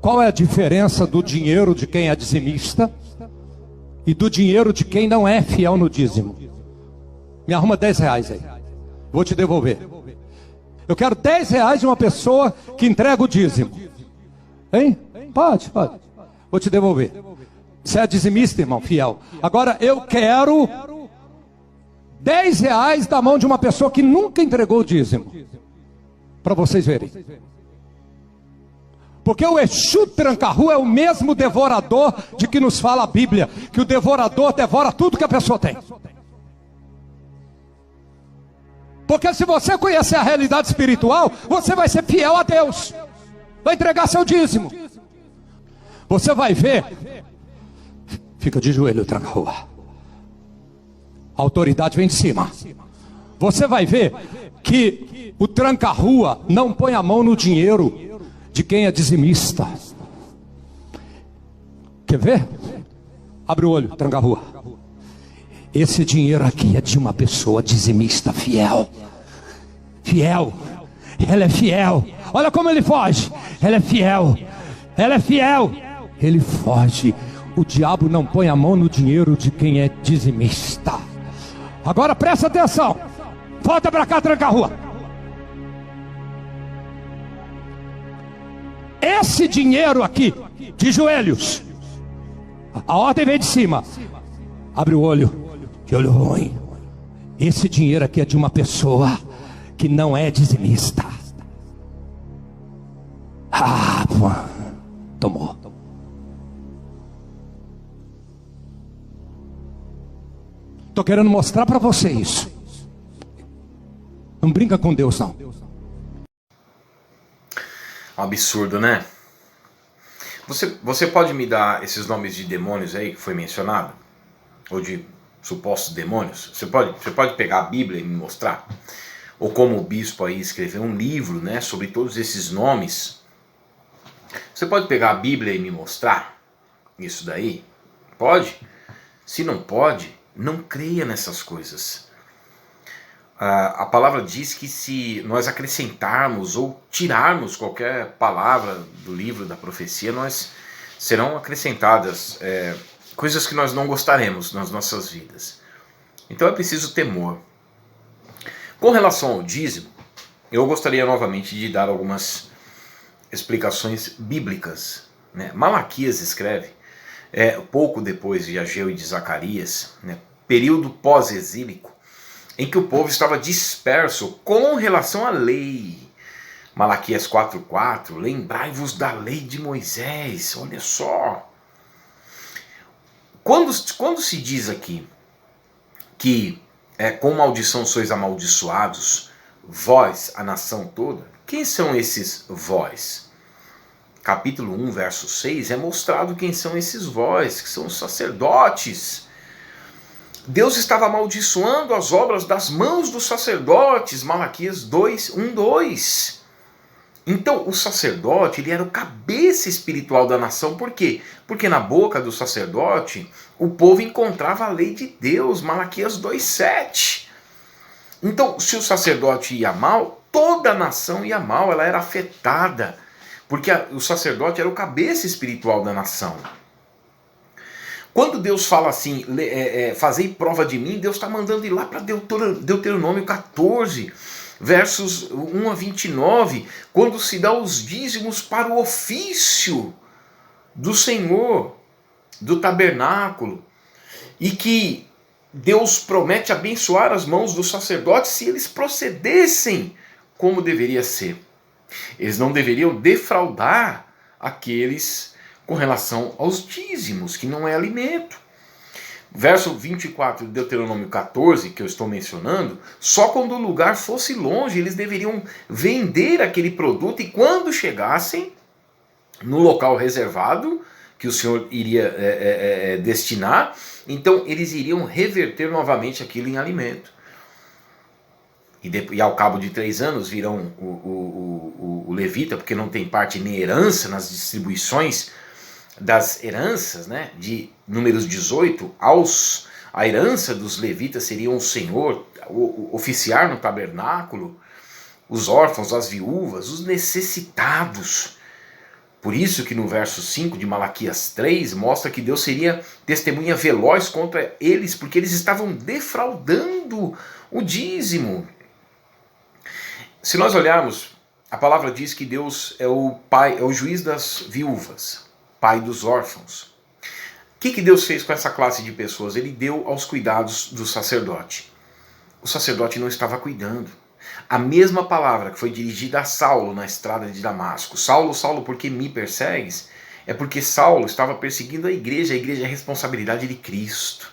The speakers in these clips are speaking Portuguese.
Qual é a diferença do dinheiro de quem é dizimista e do dinheiro de quem não é fiel no dízimo? Me arruma 10 reais aí, vou te devolver. Eu quero 10 reais de uma pessoa que entrega o dízimo. Hein? Pode. Vou te devolver. Você é dizimista, irmão, fiel. Agora eu quero 10 reais da mão de uma pessoa que nunca entregou o dízimo. Para vocês verem. Porque o Exu Tranca-Rua é o mesmo devorador de que nos fala a Bíblia, que o devorador devora tudo que a pessoa tem. Porque se você conhecer a realidade espiritual, você vai ser fiel a Deus, vai entregar seu dízimo. Você vai ver, fica de joelho, Tranca-Rua, a autoridade vem de cima. Você vai ver que o Tranca-Rua não põe a mão no dinheiro de quem é dizimista. Quer ver? Abre o olho, Tranca-Rua. Esse dinheiro aqui é de uma pessoa dizimista fiel. Fiel. Ela é fiel. Olha como ele foge. Ela é fiel. Ela é fiel. Ele foge. O diabo não põe a mão no dinheiro de quem é dizimista. Agora presta atenção. Volta para cá, Tranca-Rua. Esse dinheiro aqui, de joelhos, a ordem vem de cima. Abre o olho, que olho ruim. Esse dinheiro aqui é de uma pessoa que não é dizimista. Ah, tomou. Estou querendo mostrar para você isso. Não brinca com Deus, não. Absurdo, né? Você pode me dar esses nomes de demônios aí que foi mencionado? Ou de supostos demônios? Você pode pegar a Bíblia e me mostrar? Ou como o bispo aí escreveu um livro, né, sobre todos esses nomes? Você pode pegar a Bíblia e me mostrar isso daí? Pode? Se não pode, não creia nessas coisas. A palavra diz que se nós acrescentarmos ou tirarmos qualquer palavra do livro da profecia, serão acrescentadas coisas que nós não gostaremos nas nossas vidas. Então é preciso temor. Com relação ao dízimo, eu gostaria novamente de dar algumas explicações bíblicas, né? Malaquias escreve, pouco depois de Ageu e de Zacarias, né, período pós-exílico, em que o povo estava disperso com relação à lei. Malaquias 4:4, lembrai-vos da lei de Moisés. Olha só. Quando se diz aqui que com maldição sois amaldiçoados, vós, a nação toda, quem são esses vós? Capítulo 1, verso 6, é mostrado quem são esses vós, que são os sacerdotes. Deus estava amaldiçoando as obras das mãos dos sacerdotes, Malaquias 2:1-2. Então o sacerdote, ele era o cabeça espiritual da nação. Por quê? Porque na boca do sacerdote o povo encontrava a lei de Deus, Malaquias 2:7. Então se o sacerdote ia mal, toda a nação ia mal, ela era afetada, porque o sacerdote era o cabeça espiritual da nação. Quando Deus fala assim, fazei prova de mim, Deus está mandando ir lá para Deuteronômio 14, versos 1-29, quando se dá os dízimos para o ofício do Senhor, do tabernáculo, e que Deus promete abençoar as mãos dos sacerdotes se eles procedessem como deveria ser. Eles não deveriam defraudar aqueles com relação aos dízimos, que não é alimento. Verso 24 de Deuteronômio 14, que eu estou mencionando, só quando o lugar fosse longe, eles deveriam vender aquele produto, e quando chegassem no local reservado, que o Senhor iria destinar, então eles iriam reverter novamente aquilo em alimento. E ao cabo de 3 anos virão o levita, porque não tem parte nem herança nas distribuições das heranças, né, de Números 18, a herança dos levitas seriam o Senhor, oficiar no tabernáculo, os órfãos, as viúvas, os necessitados. Por isso que no verso 5 de Malaquias 3 mostra que Deus seria testemunha veloz contra eles, porque eles estavam defraudando o dízimo. Se nós olharmos, a palavra diz que Deus é o pai, é o juiz das viúvas, pai dos órfãos. O que Deus fez com essa classe de pessoas? Ele deu aos cuidados do sacerdote. O sacerdote não estava cuidando. A mesma palavra que foi dirigida a Saulo na estrada de Damasco. Saulo, Saulo, por que me persegues? É porque Saulo estava perseguindo a igreja é a responsabilidade de Cristo.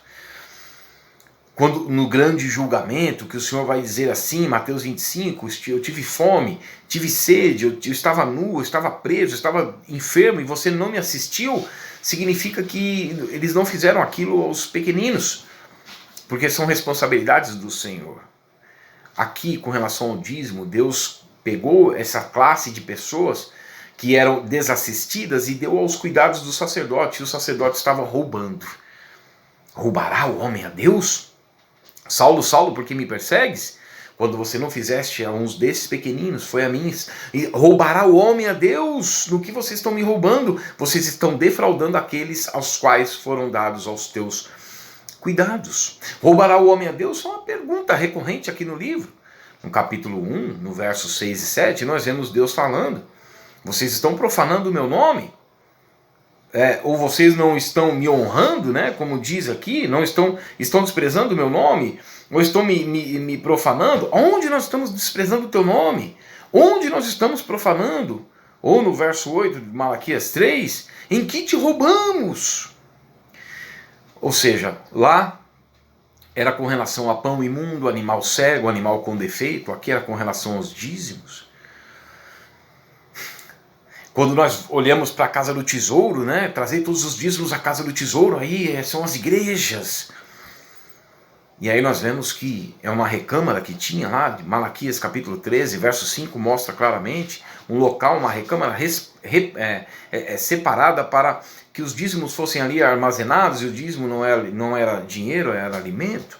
Quando no grande julgamento, que o Senhor vai dizer assim, Mateus 25, eu tive fome, tive sede, eu estava nu, eu estava preso, eu estava enfermo e você não me assistiu, significa que eles não fizeram aquilo aos pequeninos, porque são responsabilidades do Senhor. Aqui, com relação ao dízimo, Deus pegou essa classe de pessoas que eram desassistidas e deu aos cuidados do sacerdote, e o sacerdote estava roubando. Roubará o homem a Deus? Saulo, Saulo, por que me persegues? Quando você não fizeste a uns desses pequeninos, foi a mim. E roubará o homem a Deus? No que vocês estão me roubando? Vocês estão defraudando aqueles aos quais foram dados aos teus cuidados. Roubará o homem a Deus? É uma pergunta recorrente aqui no livro. No capítulo 1, no versos 6 e 7, nós vemos Deus falando: vocês estão profanando o meu nome? Ou vocês não estão me honrando, né? Como diz aqui, não estão desprezando o meu nome? Ou estão me profanando? Onde nós estamos desprezando o teu nome? Onde nós estamos profanando? Ou no verso 8 de Malaquias 3, em que te roubamos? Ou seja, lá era com relação a pão imundo, animal cego, animal com defeito. Aqui era com relação aos dízimos. Quando nós olhamos para a casa do tesouro, né, trazer todos os dízimos à casa do tesouro, aí são as igrejas. E aí nós vemos que é uma recâmara que tinha lá, de Malaquias capítulo 13, verso 5, mostra claramente um local, uma recâmara separada para que os dízimos fossem ali armazenados, e o dízimo não era dinheiro, era alimento.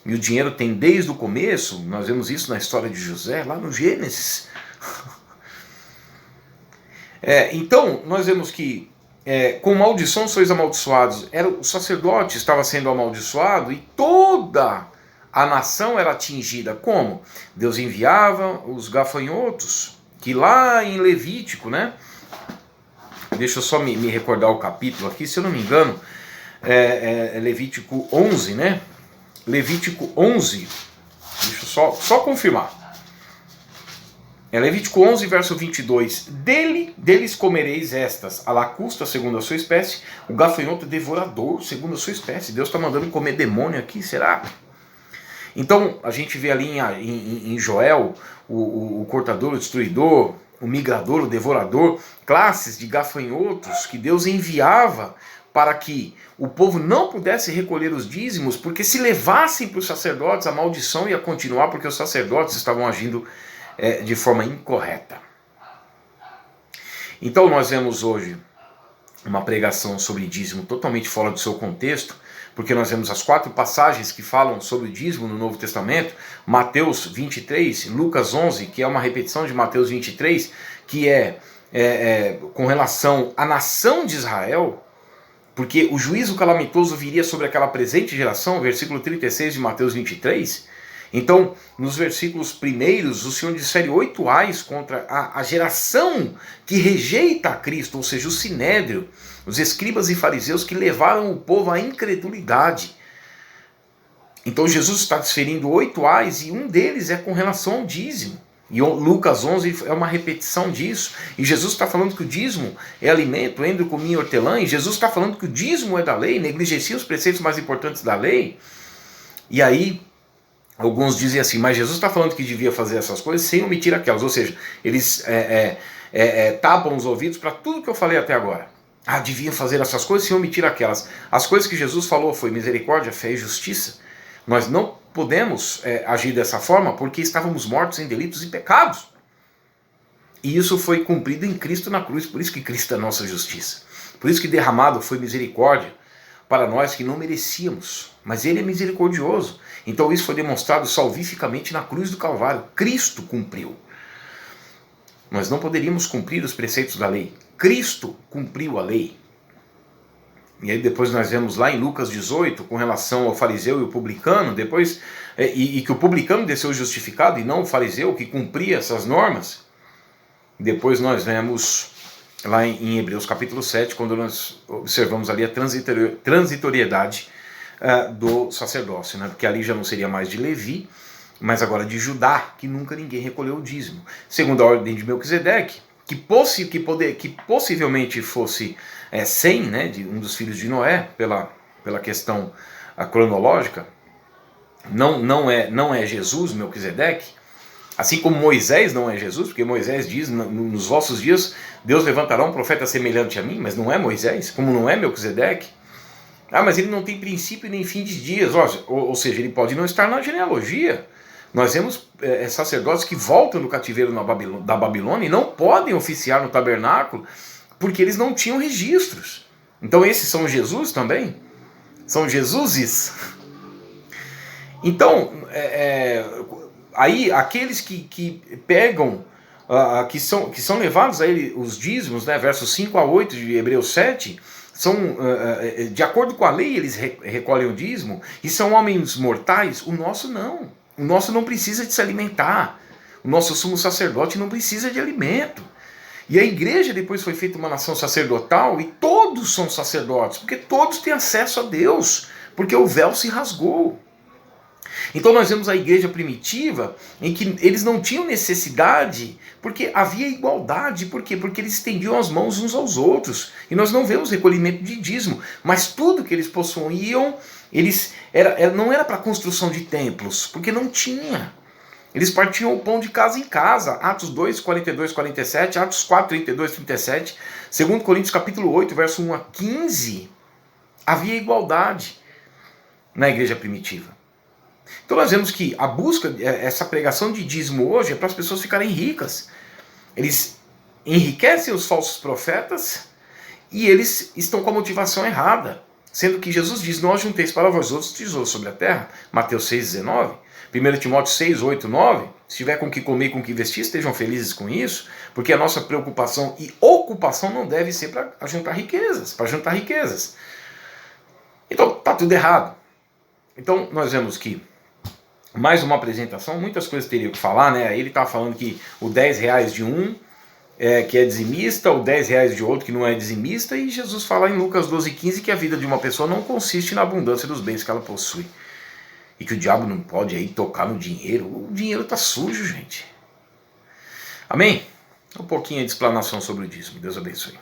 E o dinheiro tem desde o começo, nós vemos isso na história de José, lá no Gênesis. Então, nós vemos que com maldição sois amaldiçoados. O sacerdote estava sendo amaldiçoado e toda a nação era atingida. Como? Deus enviava os gafanhotos, que lá em Levítico, né? Deixa eu só me recordar o capítulo aqui, se eu não me engano, Levítico 11, né? Levítico 11, deixa eu só confirmar. Levítico 11, verso 22. Deles comereis estas, a lacusta segundo a sua espécie, o gafanhoto devorador segundo a sua espécie. Deus está mandando comer demônio aqui, será? Então, a gente vê ali em Joel, o cortador, o destruidor, o migrador, o devorador, classes de gafanhotos que Deus enviava para que o povo não pudesse recolher os dízimos, porque se levassem para os sacerdotes, a maldição ia continuar, porque os sacerdotes estavam agindo de forma incorreta. Então nós vemos hoje uma pregação sobre dízimo totalmente fora do seu contexto, porque nós vemos as 4 passagens que falam sobre o dízimo no Novo Testamento, Mateus 23, Lucas 11, que é uma repetição de Mateus 23, que com relação à nação de Israel, porque o juízo calamitoso viria sobre aquela presente geração, versículo 36 de Mateus 23. Então, nos versículos primeiros, o Senhor desfere 8 ais contra a geração que rejeita a Cristo, ou seja, o sinédrio, os escribas e fariseus que levaram o povo à incredulidade. Então Jesus está desferindo 8 ais e um deles é com relação ao dízimo. E Lucas 11 é uma repetição disso. E Jesus está falando que o dízimo é alimento, entre cominho e hortelã. E Jesus está falando que o dízimo é da lei, negligencia os preceitos mais importantes da lei. E aí alguns dizem assim, mas Jesus está falando que devia fazer essas coisas sem omitir aquelas. Ou seja, eles tapam os ouvidos para tudo que eu falei até agora. Deviam fazer essas coisas sem omitir aquelas. As coisas que Jesus falou foi misericórdia, fé e justiça. Nós não podemos agir dessa forma porque estávamos mortos em delitos e pecados. E isso foi cumprido em Cristo na cruz. Por isso que Cristo é a nossa justiça. Por isso que derramado foi misericórdia para nós que não merecíamos. Mas Ele é misericordioso. Então isso foi demonstrado salvificamente na cruz do Calvário. Cristo cumpriu. Nós não poderíamos cumprir os preceitos da lei. Cristo cumpriu a lei. E aí depois nós vemos lá em Lucas 18, com relação ao fariseu e o publicano, depois, e que o publicano desceu justificado e não o fariseu que cumpria essas normas. Depois nós vemos lá em Hebreus capítulo 7, quando nós observamos ali a transitoriedade do sacerdócio, né? Porque ali já não seria mais de Levi, mas agora de Judá, que nunca ninguém recolheu o dízimo. Segundo a ordem de Melquisedeque, que possivelmente fosse Sem, né, de um dos filhos de Noé, pela questão cronológica, não é Jesus, Melquisedeque, assim como Moisés não é Jesus, porque Moisés diz, nos vossos dias Deus levantará um profeta semelhante a mim, mas não é Moisés, como não é Melquisedeque. Mas ele não tem princípio nem fim de dias, ou seja, ele pode não estar na genealogia. Nós vemos sacerdotes que voltam do cativeiro da Babilônia e não podem oficiar no tabernáculo porque eles não tinham registros. Então esses são Jesus também? São Jesuses? Então, aí aqueles que pegam, que são levados a ele os dízimos, né, versos 5 a 8 de Hebreus 7, são, de acordo com a lei, eles recolhem o dízimo, e são homens mortais. O nosso não. O nosso não precisa de se alimentar. O nosso sumo sacerdote não precisa de alimento. E a igreja depois foi feita uma nação sacerdotal e todos são sacerdotes, porque todos têm acesso a Deus, porque o véu se rasgou. Então nós vemos a igreja primitiva em que eles não tinham necessidade, porque havia igualdade. Por quê? Porque eles estendiam as mãos uns aos outros. E nós não vemos recolhimento de dízimo, mas tudo que eles possuíam, não era para a construção de templos, porque não tinha. Eles partiam o pão de casa em casa. Atos 2, 42, 47, Atos 4, 32, 37, 2 Coríntios capítulo 8, verso 1 a 15. Havia igualdade na igreja primitiva. Então nós vemos que a busca, essa pregação de dízimo hoje é para as pessoas ficarem ricas. Eles enriquecem os falsos profetas e eles estão com a motivação errada. Sendo que Jesus diz, não ajunteis para vós outros tesouros sobre a terra. Mateus 6, 19. 1 Timóteo 6, 8, 9. Se tiver com o que comer e com o que vestir, estejam felizes com isso. Porque a nossa preocupação e ocupação não deve ser para juntar riquezas. Então está tudo errado. Então nós vemos que mais uma apresentação, muitas coisas teria que falar, né? Ele estava falando que o 10 reais de um que é dizimista, o 10 reais de outro que não é dizimista, e Jesus fala em Lucas 12,15 que a vida de uma pessoa não consiste na abundância dos bens que ela possui. E que o diabo não pode aí tocar no dinheiro. O dinheiro está sujo, gente. Amém? Um pouquinho de explanação sobre o dízimo. Deus abençoe.